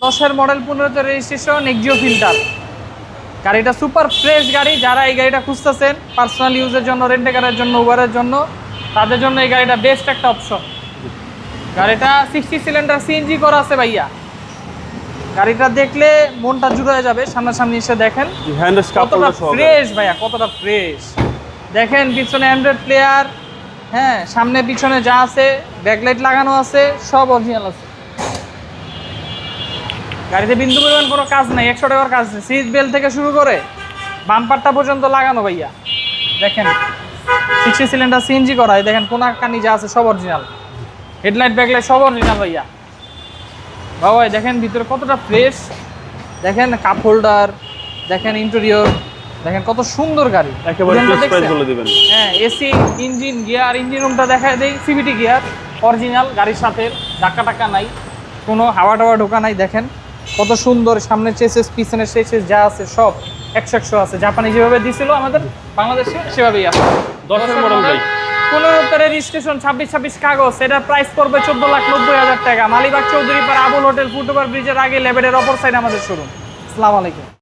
10-এর model 15-তে registration Axio filter. গাড়িটা super fresh গাড়ি। যারা এই গাড়িটা খুঁজতেছেন পার্সোনাল ইউজের জন্য, রেন্টেকারের জন্য, উবারের জন্য, তাদের জন্য এই গাড়িটা বেস্ট একটা অপশন। গাড়িটা 60 সিলিন্ডার সিএনজি করা আছে ভাইয়া। গাড়িটা দেখলে মনটা জুড়ে যাবে, সামনাসামনি এসে দেখেন কতটা ফ্রেশ ভাইয়া, কতটা ফ্রেশ। দেখেন পিছনে অ্যান্ড্রয়েড প্লেয়ার, হ্যাঁ সামনে পিছনে যা আছে, ব্যাকলাইট লাগানো আছে, সব অরিজিনাল আছে। গাড়িতে বিন্দু পরিমাণ কোনো কাজ নাই, 100 টাকার কাজ নেই। সিট বেল্ট থেকে শুরু করে বাম্পারটা পর্যন্ত লাগানো ভাইয়া। দেখেন 60 সিলিন্ডার সিএনজি করা, দেখেন কোনা কানি যা আছে সব অরিজিনাল। হেডলাইট ব্যাকলাইট সব অরিজিনাল ভাইয়া। বাবা দেখেন ভিতরে কতটা ফ্রেশ, দেখেন কাপ হোল্ডার, দেখেন ইন্টেরিয়র, দেখেন কত সুন্দর গাড়ি। একেবারে ফিক্স প্রাইস বলে দিবেন। হ্যাঁ এসি, ইঞ্জিন, গিয়ার, ইঞ্জিন রুমটা দেখায় দেই, সিভিটি গিয়ার অরিজিনাল গাড়ির সাথে, ধাক্কা টাক্কা নাই, কোনো হাওয়া টাওয়া ঢোকা নাই। দেখেন কত সুন্দর, সামনের চেসেস পিছনের চেসেস যা আছে সব 100 আছে। জাপানি যেভাবে দিছিল আমাদের বাংলাদেশে সেভাবেই আছে। 10-এর মডেল ভাই, 15-তে রেজিস্ট্রেশন, 26 কাগজ। এটার প্রাইস পড়বে 14,90,000 টাকা। মালিবাগ চৌধুরীপাড়া আবুল হোটেল, ফুটওভার ব্রিজের আগে লেভেলের অপর সাইড আমাদের শোরুম। আসসালামু আলাইকুম।